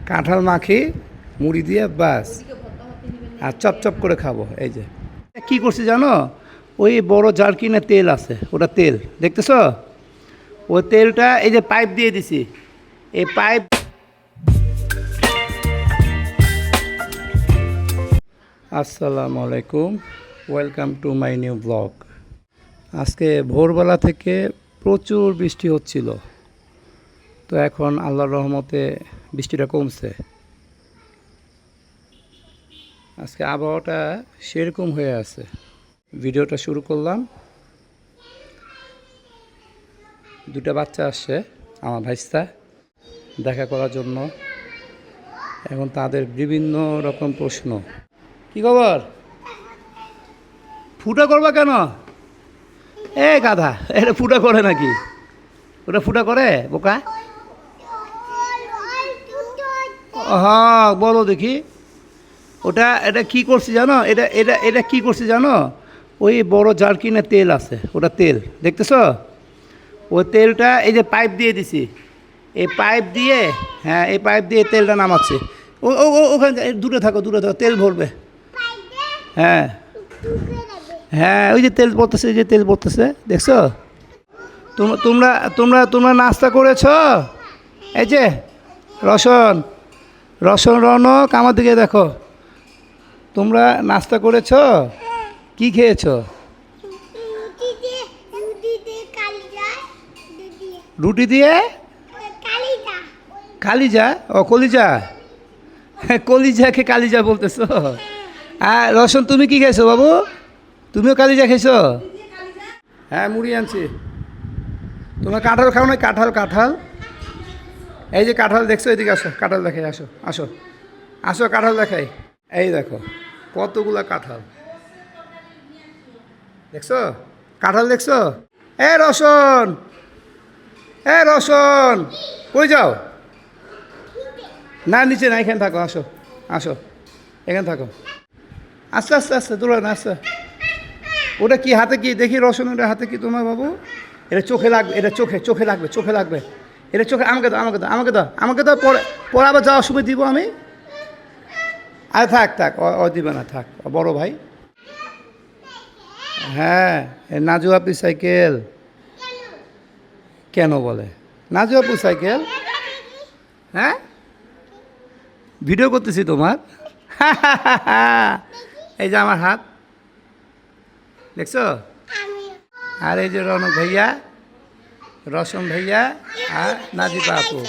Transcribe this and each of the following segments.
কাঁঠাল মাখি মুড়ি দিয়ে বাস আর চপচপ করে খাবো। এই যে কি করছি জানো, ওই বড় জারকিনে তেল আছে, ওটা তেল দেখতেছ, ওই তেলটা এই যে পাইপ দিয়ে দিছি, এই পাইপ। আসসালামু আলাইকুম, welcome to my new blog. আজকে ভোরবেলা থেকে প্রচুর বৃষ্টি হচ্ছিল, তো এখন আল্লাহর রহমতে বৃষ্টিটা কমছে। আজকে আবহাওয়াটা সেরকম হয়ে আছে। ভিডিওটা শুরু করলাম, দুটা বাচ্চা আসছে আমার ভাইস্তা দেখা করার জন্য। এখন তাদের বিভিন্ন রকম প্রশ্ন। কি খবর? ফুটা করবা কেন? এ গাধা, এটা ফুটা করে নাকি? ওটা ফুটা করে বোকা? হ্যাঁ বলো দেখি। ওটা এটা কি করছি জানো, এটা এটা এটা কি করছি জানো, ওই বড় জারকিনে তেল আছে, ওটা তেল দেখতেছ, ওই তেলটা এই যে পাইপ দিয়ে দিছি, এই পাইপ দিয়ে, হ্যাঁ এই পাইপ দিয়ে তেলটা নামাচ্ছে। ও ও ওখানে দূরে থাকো, তেল ভরবে। হ্যাঁ হ্যাঁ, ওই যে তেল পড়তেছে, এই যে তেল পড়তেছে দেখছো। তোমরা তোমরা তোমরা নাস্তা করেছ? এই যে রসন রসন রনক, আমার দিকে দেখো, তোমরা নাস্তা করেছ? কি খেয়েছ? রুটি দিয়ে কালিজা। ও কলিজা, কলিজাকে কালিজা বলতেছ। আর রসন তুমি কি খেয়েছো বাবু? তুমিও কালিজা খেয়েছো? হ্যাঁ মুড়ি আনছি। তোমার কাঁঠাল খাও না? কাঁঠাল কাঁঠাল, এই যে কাঁঠাল দেখছো, এদিকে আসো, কাঁঠাল দেখাই, আসো আসো আসো, কাঁঠাল দেখাই। এই দেখো কতগুলা কাঁঠাল দেখছো, কাঁঠাল দেখছো। এ রসন, এ রসন কই যাও? না নিচে না, এখানে থাকো, আসো আসো, এখানে থাকো। আস্তে আস্তে আস্তে দৌড়ো না, আস্তে। ওটা কি হাতে কি দেখি রসন, ওটা হাতে কি তোমার বাবু? এটা চোখে লাগবে, এটা চোখে চোখে লাগবে, চোখে লাগবে, এটা চোখে। আমাকে দাও, আমাকে দাও, আমাকে দাও, আমাকে দাও, পরে পরে আবার যাওয়ার সময় দিব আমি। আরে থাক থাক, ও দিবে না, থাক, বড় ভাই। হ্যাঁ নাজু আপি সাইকেল কেন বলে? নাজু আপু সাইকেল, হ্যাঁ ভিডিও করতেছি তোমার। এই যে আমার হাত দেখছো, আর এই যে রনক ভাইয়া, রসম ভাইয়া, আর নাজিবা আপু।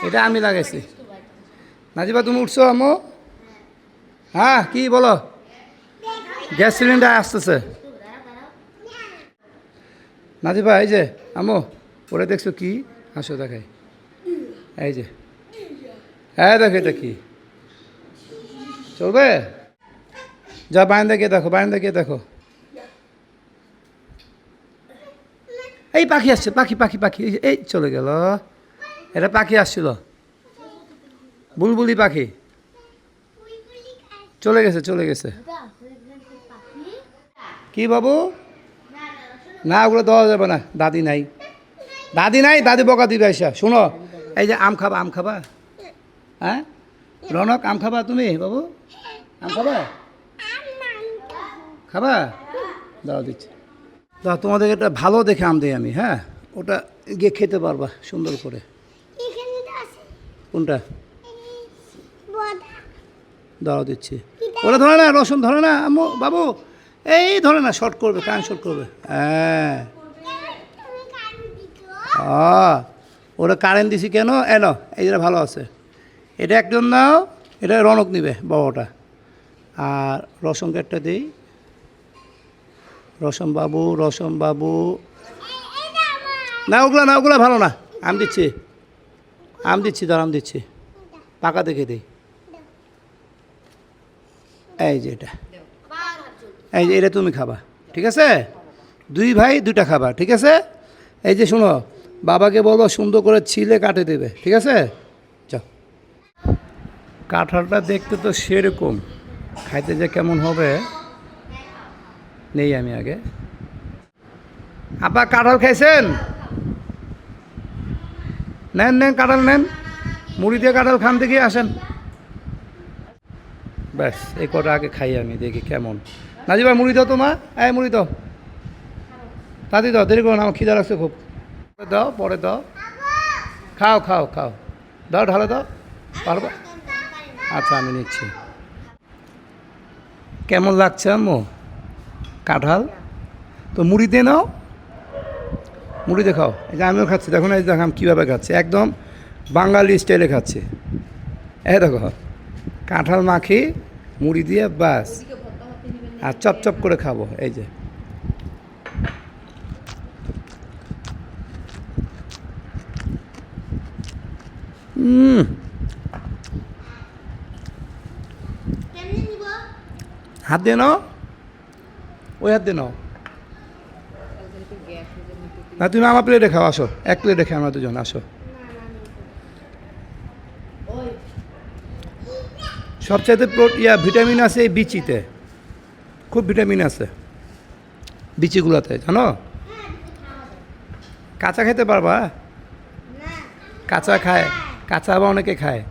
এটা আমি লাগাইছি। নাজিবা তুমি উঠছো আমো? হ্যাঁ কি বলো? গ্যাস সিলিন্ডার আসতেছে। নাজিবা এই যে আমো, ওরে দেখছো কি? আসো দেখাই, এই যে, হ্যাঁ দেখো এটা কি চলবে? যা বারান্দা গিয়ে দেখো, বারান্দা গিয়ে দেখো। এই পাখি আসছে, পাখি পাখি পাখি, এই চলে গেল। এটা পাখি আসছিল, বুলবুলি পাখি, চলে গেছে চলে গেছে। কি বাবু? না ওগুলো দেওয়া যাবে না, দাদি নাই, দাদি নাই, দাদি বকা দিবে এসা। শোনো, এই যে আম খাবা, আম খাবা? হ্যাঁ রনক আম খাবা তুমি বাবু? আম খাবা? খাবা? দাও দিচ্ছি, দাও তোমাদের একটা ভালো দেখে আম দিই আমি। হ্যাঁ ওটা গিয়ে খেতে পারবা সুন্দর করে। কোনটা? দাও দিচ্ছি। ওরা ধরে না, রসুন ধরে না আম্মু বাবু, এই ধরে না, শর্ট করবে, কান শর্ট করবে। হ্যাঁ ওরা কারেন্ট দিছি কেন? এনো এই যেটা ভালো আছে, এটা একজন নাও, এটা রনক নিবে বড়টা। আর রসম একটা দিই, রসম বাবু, রসম বাবু। না ওগুলা না, ওগুলা ভালো না। আম দিচ্ছি, আম দিচ্ছি, ধর আম দিচ্ছি, পাকা দেখে দিই। এই যে এটা, এই যে এটা তুমি খাবা, ঠিক আছে? দুই ভাই দুইটা খাবা, ঠিক আছে? এই যে শোনো, বাবাকে বলো সুন্দর করে ছিলে কাটে দেবে, ঠিক আছে? যাও। কাঁঠালটা দেখতে তো সেরকম, খাইতে যে কেমন হবে নেই আমি আগে। আপা কাঁঠাল খাইছেন? নেন নেন কাঁঠাল নেন, মুড়ি দিয়ে কাঁঠাল খান দেখি আসেন। ব্যাস এই কটা আগে খাই আমি, দেখি কেমন। নাজিবা মুড়ি দাও তোমার, মুড়ি দাও, তাড়াতাড়ি দাও, দেরি করো না, আমার খিদা লাগছে খুব। পরে দাও, পরে দাও, খাও খাও খাও, দাও ঢালে দাও, পারবা? আচ্ছা আমি নিচ্ছি। কেমন লাগছে আম্মু কাঁঠাল? তো মুড়ি দিয়ে নাও, মুড়ি দিয়ে খাও। এই যে আমিও খাচ্ছি, দেখো না, এই দেখো আমি কীভাবে খাচ্ছি, একদম বাঙালি স্টাইলে খাচ্ছি। দেখো কাঁঠাল মাখি মুড়ি দিয়ে, ব্যাস। আর চপ চপ করে খাবো, এই যে। হাত দিয়ে নাও, ওই হাত দিয়ে নাও। না তুমি আমার প্লেটে খাও, আসো, এক প্লেটে খাও আমরা দুজন, আসো। সবচাইতে ভিটামিন আছে এই বিচিতে, খুব ভিটামিন আছে বিচিগুলোতে, জানো? কাঁচা খেতে পারবা? কাঁচা খায়, কাঁচা আবার অনেকে খায়।